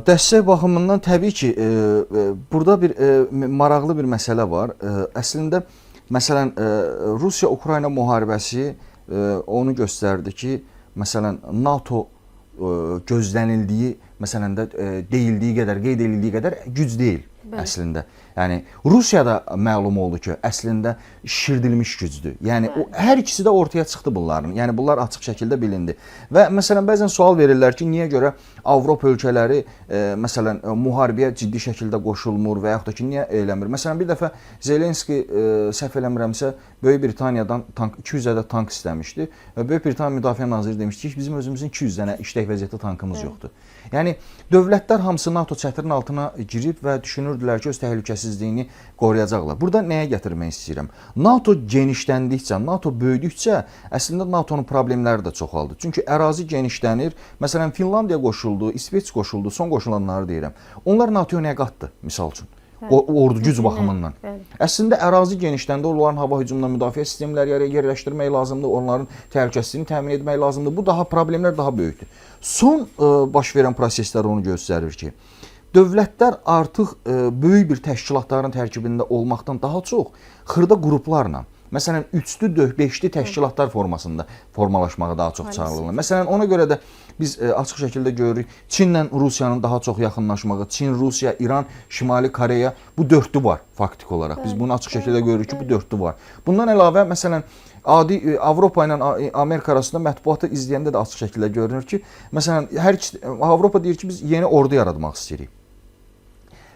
Dəstək baxımından təbii ki, burada bir maraqlı bir məsələ var. Əslində, məsələn, Rusiya-Ukrayna müharibəsi onu göstərdi ki, məsələn, NATO gözlənildiyi, məsələn də deyildiyi qədər, qeyd edildiyi qədər güc deyil əslində. Yəni Rusiyada məlum oldu ki, əslində şişirdilmiş gücdür. Yəni hər ikisi də ortaya çıxdı bunların. Yəni bunlar açıq şəkildə bilindi. Və məsələn bəzən sual verirlər ki, niyə görə Avropa ölkələri məsələn müharibəyə ciddi şəkildə qoşulmur və yaxud da ki, niyə eləmir? Məsələn bir dəfə Zelenski səhv eləmirəmsə Böyük Britaniyadan 200 ədəd tank istəmişdi və Böyük Britaniya Müdafiə Naziri demişdi ki, bizim özümüzün 200 dənə işlək vəziyyətli tankımız yoxdur. Yəni dövlətlər hamısı NATO çətirin altına girib və düşünürdülər ki, öz təhlükəsizliyini qoruyacaqlar. Burada nəyə gətirmək istəyirəm? NATO genişləndikcə, NATO böyüdükcə əslində NATO'nun problemləri də çoxaldı. Çünki ərazi genişlənir. Məsələn Finlandiya qoşuldu, İsveç qoşuldu, son qoşulanları deyirəm. Onlar NATO'ya nə qatdı misal üçün? Ordu güc baxımından. Əslində ərazi genişləndə onların hava hücumundan müdafiə sistemləri yerləşdirmək lazımdır, onların təhlükəsizliyini təmin etmək lazımdır. Bu daha problemlər daha böyükdür. Son baş verən proseslər onu göstərir ki, dövlətlər artıq böyük bir təşkilatların tərkibində olmaqdan daha çox xırda qruplarla, məsələn, 3-lü, 5-li təşkilatlar formasında formalaşmağa daha çox çağırılır. Məsələn, ona görə də biz açıq şəkildə görürük, Çinlə Rusiyanın daha çox yaxınlaşmağı, Çin, Rusiya, İran, Şimali Koreya, bu dörtlü var faktik olaraq. Biz bunu açıq şəkildə görürük ki, bu dörtlü var. Bundan əlavə, məsələn, adi Avropa ilə Amerika arasında mətbuatı izləyəndə də açıq şəkildə görünür ki, məsələn, Avropa deyir ki, biz yeni ordu yaratmaq istəyirik.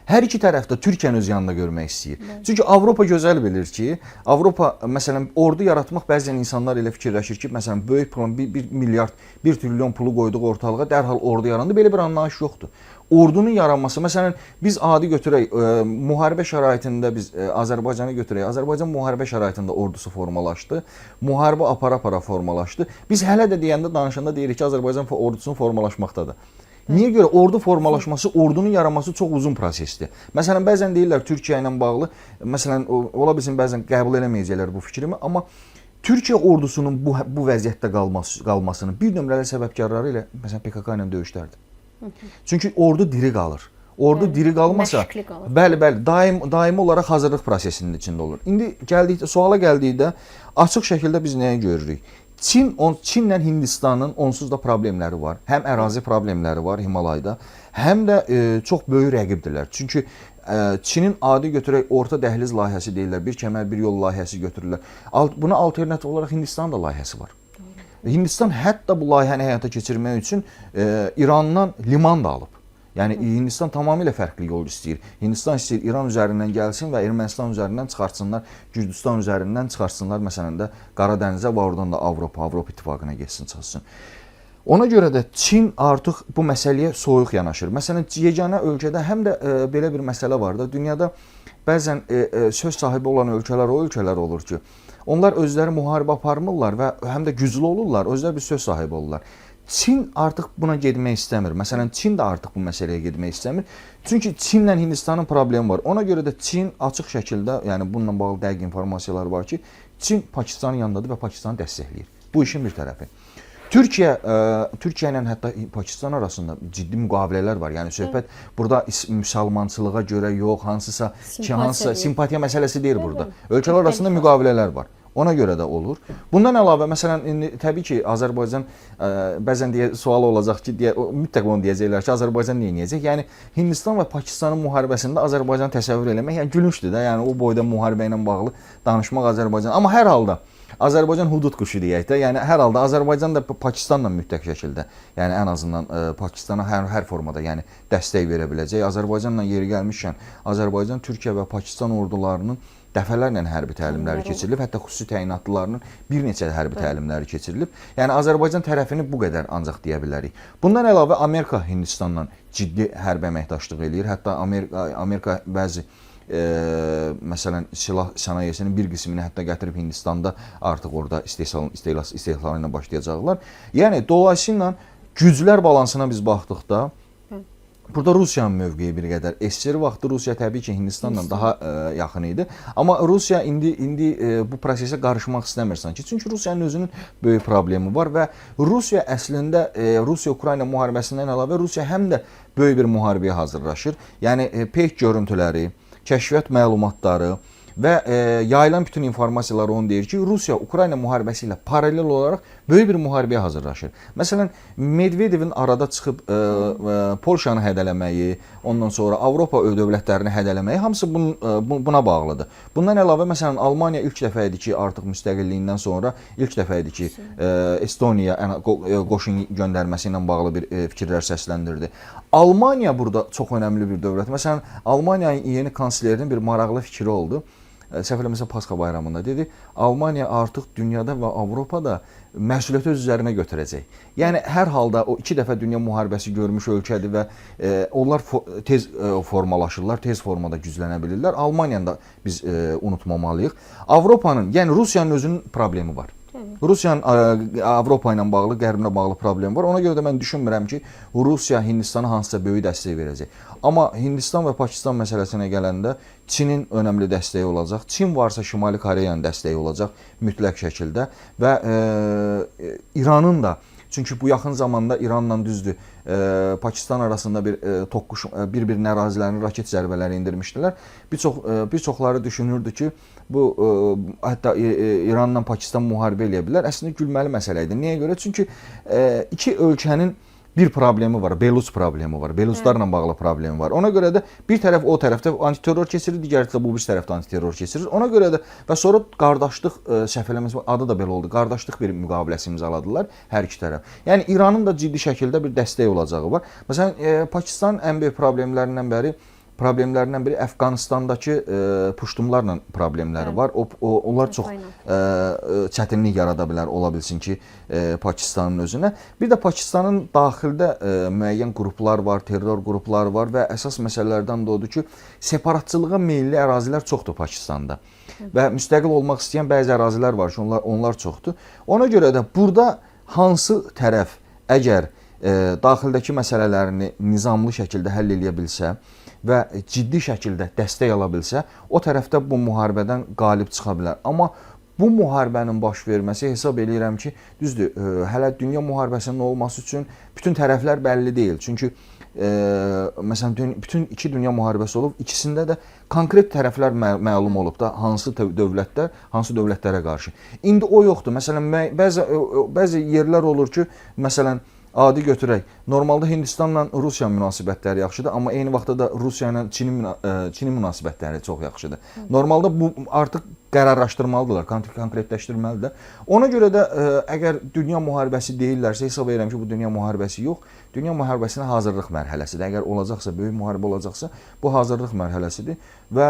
Hər iki tərəf də Türkiyəni öz yanında görmək istəyir. Çünki Avropa gözəl bilir ki, Avropa məsələn ordu yaratmaq bəzən insanlar elə fikirləşir ki, məsələn böyük plan 1 milyard, 1 trilyon pulu qoyduq ortalığa, dərhal ordu yarandı. Belə bir anlayış yoxdur. Ordunun yaranması, məsələn biz adi götürək, müharibə şəraitində biz Azərbaycanı götürək. Azərbaycan müharibə şəraitində ordusu formalaşdı. Müharibə apara-apara formalaşdı. Biz hələ də deyəndə, danışanda deyirik ki, Azərbaycan ordusunun formalaşmaqdadır. Niyə görə? Ordu formalaşması, ordunun yaranması çox uzun prosesdir. Məsələn, bəzən deyirlər Türkiyə ilə bağlı, məsələn, ola bilsin bəzən qəbul eləməyəcəklər bu fikrimi, amma Türkiyə ordusunun bu vəziyyətdə qalmasının bir nömrəli səbəbkarları ilə, məsələn, PKK ilə döyüşlərdir. Çünki ordu diri qalır. Ordu diri qalmasa, bəli, daimi olaraq hazırlıq prosesinin içində olur. İndi suala gəldikdə, açıq şəkildə biz nəyə görürük? Çinlə Hindistanın onsuz da problemləri var. Həm ərazi problemləri var Himalayda, həm də çox böyük rəqibdirlər. Çünki Çinin adi götürək orta dəhliz layihəsi deyirlər, bir kəmər, bir yol layihəsi götürürlər. Buna alternativ olaraq Hindistanın da layihəsi var. Hindistan hətta bu layihəni həyata keçirmək üçün İrandan liman da alıb. Yəni Hindistan tamamilə fərqli yol istəyir. Hindistan istəyir İran üzərindən gəlsin və Ermənistan üzərindən çıxartsınlar, Gürcüstan üzərindən çıxartsınlar, məsələn də Qara Dənizə və oradan da Avropa İttifaqına getsin, çıxsın. Ona görə də Çin artıq bu məsələyə soyuq yanaşır. Məsələn, yeganə ölkədə həm də belə bir məsələ var da, dünyada bəzən söz sahibi olan ölkələr o ölkələr olur ki, onlar özləri müharibə aparmırlar və həm də güclü olurlar, özləri bir söz sahibi olurlar. Çin artıq buna getmək istəmir. Məsələn, Çin də artıq bu məsələyə getmək istəmir. Çünki Çinlə Hindistanın problemi var. Ona görə də Çin açıq şəkildə, yəni bununla bağlı dəqiq informasiyalar var ki, Çin Pakistanın yanındadır və Pakistanı dəstəkləyir. Bu işin bir tərəfi. Türkiyə ilə hətta Pakistan arasında ciddi müqavilələr var. Yəni söhbət burada müsəlmançılığa görə yox, hansısa simpatiya məsələsi deyil burada. Ölkələr arasında müqavilələr var. Ona görə də olur. Bundan əlavə, məsələn, indi təbii ki, Azərbaycan bəzən sual olacaq ki, mütləq onu deyəcəklər ki, Azərbaycan nə edəcək? Yəni Hindistan və Pakistanın müharibəsində Azərbaycan təsəvvür eləmək, yəni gülüncdür də, yəni o boyda müharibə ilə bağlı danışmaq Azərbaycan. Amma hər halda Azərbaycan hudud quşu deyək də, yəni hər halda Azərbaycan da Pakistanla mütləq şəkildə, yəni ən azından Pakistana hər formada, yəni dəstək verə biləcək. Azərbaycanla yeri gəlmişkən, Azərbaycan, Türkiyə və Pakistan ordularının dəfələrlə hərbi təlimləri keçirilib, hətta xüsusi təyinatlılarının bir neçə hərbi təlimləri keçirilib. Yəni Azərbaycan tərəfini bu qədər ancaq deyə bilərik. Bundan əlavə Amerika Hindistanla ciddi hərbi əməkdaşlıq eləyir. Hətta Amerika bəzi məsələn silah sənayesinin bir qismini hətta gətirib Hindistanda artıq orada istehsalı ilə başlayacaqlar. Yəni dolayısıyla güclər balansına biz baxdıqda Burada Rusiyanın mövqeyi bir qədər SSR vaxtı Rusiya təbii ki Hindistanla daha yaxın idi. Amma Rusiya indi bu prosesə qarışmaq istəmir sanki. Çünki Rusiyanın özünün böyük problemi var və Rusiya əslində Rusiya-Ukrayna müharibəsindən əlavə Rusiya həm də böyük bir müharibəyə hazırlaşır. Yəni peyk görüntüləri, kəşfiyyat məlumatları və yayılan bütün informasiyalar onu deyir ki, Rusiya Ukrayna müharibəsi ilə paralel olaraq böyük bir müharibəyə hazırlaşır. Məsələn, Medvedevin arada çıxıb Polşanı hədələməyi, ondan sonra Avropa dövlətlərini hədələməyi hamısı buna bağlıdır. Bundan əlavə məsələn Almaniya ilk dəfə idi ki, artıq müstəqilliyindən sonra ilk dəfə idi ki, Estoniya qoşun göndərməsi ilə bağlı bir fikirlər səsləndirdi. Almaniya burada çox önəmli bir dövlət. Məsələn, Almaniyanın yeni kanslerinin bir maraqlı fikri oldu. Səhv eləmirəmsə Pasxa bayramında dedi, Almaniya artıq dünyada və Avropada məsuliyyəti öz üzərinə götürəcək. Yəni hər halda o 2 dəfə dünya müharibəsi görmüş ölkədir və onlar tez formalaşırlar, tez formada güclənə bilirlər. Almaniyanı da biz unutmamalıyıq. Avropanın, yəni Rusiyanın özünün problemi var. Rusiyanın Avropa ilə bağlı, Qərblə bağlı problemi var. Ona görə də mən düşünmürəm ki, Rusiya Hindistana hansısa böyük dəstək verəcək. Amma Hindistan və Pakistan məsələsinə gələndə Çinin önəmli dəstəyi olacaq. Çin varsa Şimali Koreyanın dəstəyi olacaq mütləq şəkildə və İranın da, çünki bu yaxın zamanda İranla düzdür, Pakistan arasında bir-birinin ərazilərini raket zərbələri indirmişdilər. Bir çoxları düşünürdü ki, bu hətta İranla Pakistan müharibə eləyə bilər. Əslində gülməli məsələ idi. Niyə görə? Çünki iki ölkənin bir problemi var, Belus problemi var, Beluslarla bağlı problemi var. Ona görə də bir tərəf o tərəfdə antiterror keçirir, digər tərəfdə bu bir tərəfdə antiterror keçirir. Ona görə də və sonra qardaşlıq, səhv eləmirəmsə adı da belə oldu, qardaşlıq bir müqaviləsi imzaladılar hər iki tərəf. Yəni İranın da ciddi şəkildə bir dəstək olacağı var. Məsələn, Pakistanın ən böyük problemlərindən biri Əfqanistandakı puştumlarla problemləri var. Onlar çox çətinlik yarada bilər, ola bilsin ki, Pakistanın özünə. Bir də Pakistanın daxildə müəyyən qruplar var, terror qrupları var və əsas məsələlərdən də odur ki, separatçılığa meyilli ərazilər çoxdur Pakistanda. Və müstəqil olmaq istəyən bəzi ərazilər var ki, onlar çoxdur. Ona görə də burada hansı tərəf əgər daxildəki məsələlərini nizamlı şəkildə həll edə bilsə və ciddi şəkildə dəstək ala bilsə, o tərəfdə bu müharibədən qalib çıxa bilər. Amma bu müharibənin baş verməsi hesab edirəm ki, düzdür, hələ dünya müharibəsinin olması üçün bütün tərəflər bəlli deyil. Çünki məsələn, bütün iki dünya müharibəsi olub, ikisində də konkret tərəflər məlum olub da, hansı dövlətlər, hansı dövlətlərə qarşı. İndi o yoxdur. Məsələn, bəzi yerlər olur ki, məsələn, adi götürək. Normalda Hindistanla Rusiya münasibətləri yaxşıdır, amma eyni vaxtda da Rusiya ilə Çinin münasibətləri çox yaxşıdır. Normalda bu artıq qərarlaşdırmalıdırlar, konkretləşdirməlidirlər. Ona görə də əgər dünya müharibəsi deyirlərsə, hesab edirəm ki, bu dünya müharibəsi yox, dünya müharibəsinə hazırlıq mərhələsidir. Əgər olacaqsa, böyük müharibə olacaqsa, bu hazırlıq mərhələsidir və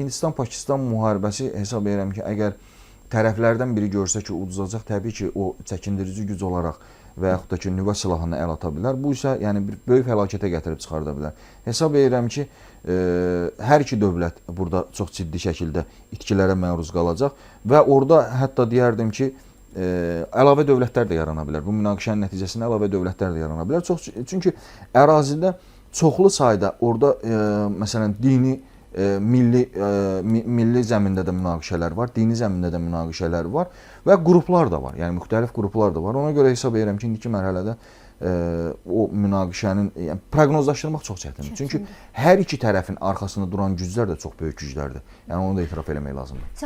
Hindistan-Pakistan müharibəsi hesab edirəm ki, əgər tərəflərdən biri görsə ki, uduzacaq, təbii ki, o çəkindirici güc olaraq və yaxud da ki, nüvə silahını əl ata bilər. Bu isə yəni bir böyük fəlakətə gətirib çıxarda bilər. Hesab edirəm ki, hər iki dövlət burada çox ciddi şəkildə itkilərə məruz qalacaq və orada hətta deyərdim ki, əlavə dövlətlər də yarana bilər. Bu münaqişənin nəticəsində əlavə dövlətlər də yarana bilər. Çünki ərazidə çoxlu sayda orada məsələn dini milli zəmində də münaqişələr var, dini zəmində də münaqişələr var və qruplar da var. Yəni müxtəlif qruplar da var. Ona görə hesab edirəm ki, indiki mərhələdə o münaqişənin proqnozlaşdırmaq çox çətindir. Çünki hər iki tərəfin arxasında duran güclər də çox böyük güclərdir. Yəni onu da etiraf eləmək lazımdır.